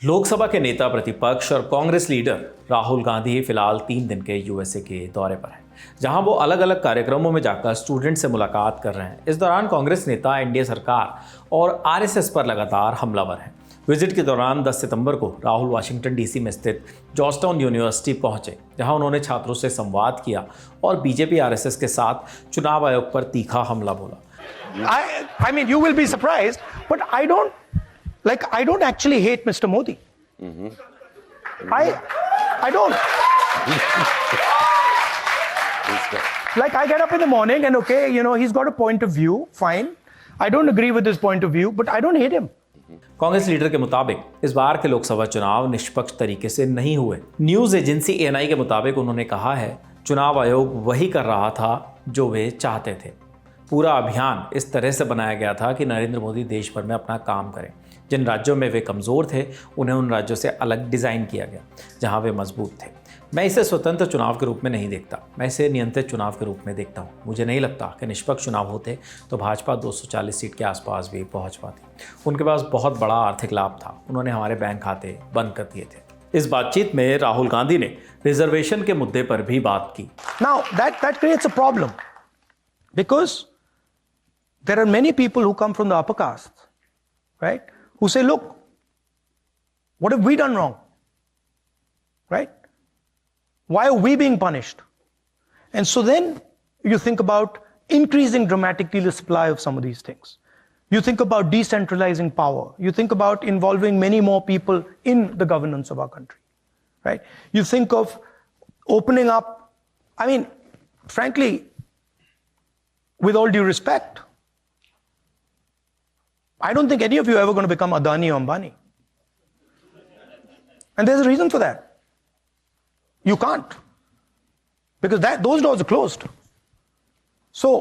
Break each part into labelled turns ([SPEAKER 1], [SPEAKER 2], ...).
[SPEAKER 1] लोकसभा के नेता प्रतिपक्ष और कांग्रेस लीडर राहुल गांधी फिलहाल 3 दिन के यूएसए के दौरे पर हैं, जहां वो अलग अलग कार्यक्रमों में जाकर स्टूडेंट से मुलाकात कर रहे हैं। इस दौरान कांग्रेस नेता एनडीए सरकार और आरएसएस पर लगातार हमलावर हैं। विजिट के दौरान 10 सितंबर को राहुल वाशिंगटन डीसी में स्थित जॉर्जटाउन यूनिवर्सिटी पहुंचे, जहां उन्होंने छात्रों से संवाद किया और बीजेपी आरएसएस के साथ चुनाव आयोग पर तीखा हमला बोला।
[SPEAKER 2] I mean, you will be surprised, but I don't actually hate Mr. Modi. I don't. I get up in the morning and okay, he's got a point of view, fine. I don't agree with his point of view, but I don't hate him.
[SPEAKER 1] Congress leader के मुताबिक इस बार के लोकसभा चुनाव निष्पक्ष तरीके से नहीं हुए। न्यूज एजेंसी एएनआई के मुताबिक उन्होंने कहा है, चुनाव आयोग वही कर रहा था जो वे चाहते थे। पूरा अभियान इस तरह से बनाया गया था कि नरेंद्र मोदी देश भर में अपना काम करें। जिन राज्यों में वे कमज़ोर थे उन्हें उन राज्यों से अलग डिज़ाइन किया गया जहां वे मजबूत थे। मैं इसे स्वतंत्र चुनाव के रूप में नहीं देखता, मैं इसे नियंत्रित चुनाव के रूप में देखता हूं। मुझे नहीं लगता कि निष्पक्ष चुनाव होते तो भाजपा 240 सीट के आसपास भी पहुंच पाती। उनके पास बहुत बड़ा आर्थिक लाभ था, उन्होंने हमारे बैंक खाते बंद कर दिए थे। इस बातचीत में राहुल गांधी ने रिजर्वेशन के मुद्दे पर भी बात की।
[SPEAKER 2] Now that creates a problem because there are many people who come from the upper caste, right? Who say, look, what have we done wrong? Right? Why are we being punished? And so then you think about increasing dramatically the supply of some of these things. You think about decentralizing power. You think about involving many more people in the governance of our country. Right? You think of opening up, I mean, frankly, with all due respect, I don't think any of you are ever going to become Adani or Ambani. And there's a reason for that. You can't. Because those doors are closed. So,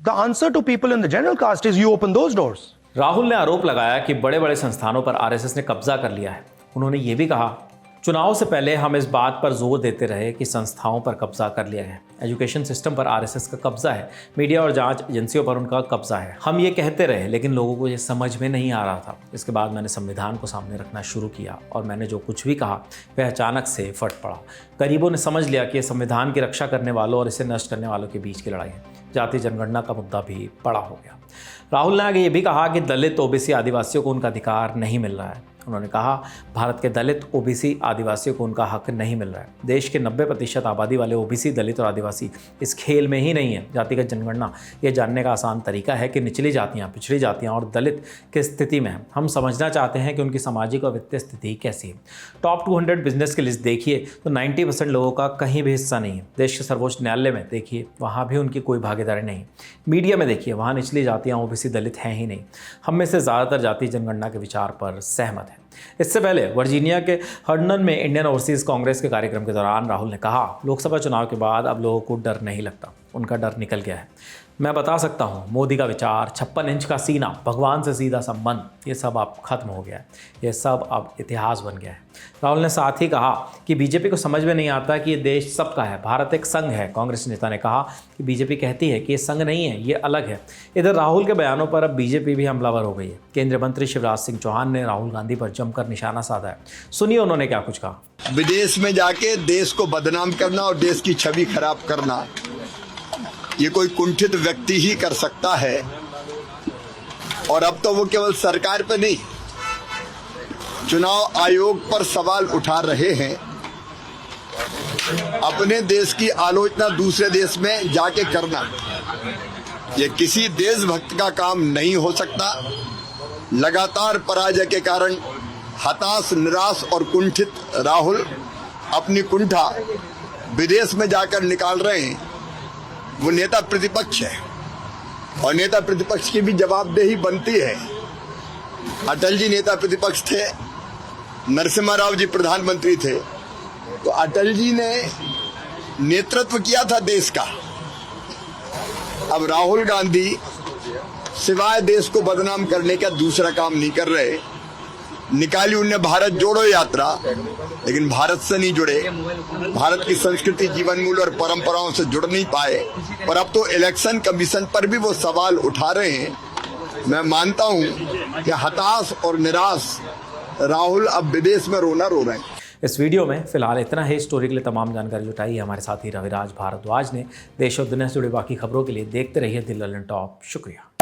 [SPEAKER 2] the answer to people in the general caste is you open those doors.
[SPEAKER 1] Rahul ने आरोप लगाया कि बड़े बड़े संस्थानों पर RSS ने कब्जा कर लिया है। उन्होंने ये भी कहा, चुनाव से पहले हम इस बात पर जोर देते रहे कि संस्थाओं पर कब्जा कर लिया है। एजुकेशन सिस्टम पर आरएसएस का कब्जा है, मीडिया और जांच एजेंसियों पर उनका कब्जा है। हम ये कहते रहे, लेकिन लोगों को ये समझ में नहीं आ रहा था। इसके बाद मैंने संविधान को सामने रखना शुरू किया और मैंने जो कुछ भी कहा वह अचानक से फट पड़ा। गरीबों ने समझ लिया कि संविधान की रक्षा करने वालों और इसे नष्ट करने वालों के बीच की लड़ाई है। जाति जनगणना का मुद्दा भी बड़ा हो गया। राहुल ने आगे ये भी कहा कि दलित ओबीसी आदिवासियों को उनका अधिकार नहीं मिल रहा है। उन्होंने कहा, भारत के दलित ओबीसी आदिवासियों को उनका हक नहीं मिल रहा है। देश के 90% आबादी वाले ओबीसी, दलित और आदिवासी इस खेल में ही नहीं है। जातिगत जनगणना ये जानने का आसान तरीका है कि निचली जातियां, पिछड़ी जातियां और दलित किस स्थिति में हैं। हम समझना चाहते हैं कि उनकी सामाजिक और वित्तीय स्थिति कैसी है। टॉप 200 बिजनेस की लिस्ट देखिए तो 90% लोगों का कहीं भी हिस्सा नहीं है। देश के सर्वोच्च न्यायालय में देखिए, वहाँ भी उनकी कोई भागीदारी नहीं। मीडिया में देखिए, वहाँ निचली जातियाँ, ओबीसी, दलित हैं ही नहीं। हम में से ज़्यादातर जाति जनगणना के विचार पर सहमत हैं। इससे पहले वर्जीनिया के हर्डन में इंडियन ओवरसीज कांग्रेस के कार्यक्रम के दौरान राहुल ने कहा, लोकसभा चुनाव के बाद अब लोगों को डर नहीं लगता, उनका डर निकल गया है। मैं बता सकता हूँ, मोदी का विचार, 56 इंच का सीना, भगवान से सीधा संबंध, ये सब अब खत्म हो गया है। ये सब अब इतिहास बन गया है। राहुल ने साथ ही कहा कि बीजेपी को समझ में नहीं आता कि ये देश सबका है, भारत एक संघ है। कांग्रेस नेता ने कहा कि बीजेपी कहती है कि ये संघ नहीं है, ये अलग है। इधर राहुल के बयानों पर अब बीजेपी भी हमलावर हो गई है। केंद्रीय मंत्री शिवराज सिंह चौहान ने राहुल गांधी पर जमकर निशाना साधा है। सुनिए उन्होंने क्या कुछ कहा।
[SPEAKER 3] विदेश में जाके देश को बदनाम करना और देश की छवि खराब करना, ये कोई कुंठित व्यक्ति ही कर सकता है। और अब तो वो केवल सरकार पे नहीं, चुनाव आयोग पर सवाल उठा रहे हैं। अपने देश की आलोचना दूसरे देश में जाके करना, ये किसी देशभक्त का काम नहीं हो सकता। लगातार पराजय के कारण हताश, निराश और कुंठित राहुल अपनी कुंठा विदेश में जाकर निकाल रहे हैं। वो नेता प्रतिपक्ष है और नेता प्रतिपक्ष की भी जवाबदेही बनती है। अटल जी नेता प्रतिपक्ष थे, नरसिम्हा राव जी प्रधानमंत्री थे, तो अटल जी ने नेतृत्व किया था देश का। अब राहुल गांधी सिवाय देश को बदनाम करने का दूसरा काम नहीं कर रहे। निकाली उनने भारत जोड़ो यात्रा, लेकिन भारत से नहीं जुड़े, भारत की संस्कृति, जीवन मूल्य और परंपराओं से जुड़ नहीं पाए। और अब तो इलेक्शन कमीशन पर भी वो सवाल उठा रहे हैं। मैं मानता हूं कि हताश और निराश राहुल अब विदेश में रोना रो रहे हैं।
[SPEAKER 1] इस वीडियो में फिलहाल इतना है। स्टोरी के लिए तमाम जानकारी जुटाई है हमारे साथी रविराज भारद्वाज ने। देश और दुनिया से जुड़ी बाकी खबरों के लिए देखते रहिए दिल ललन टॉप। शुक्रिया।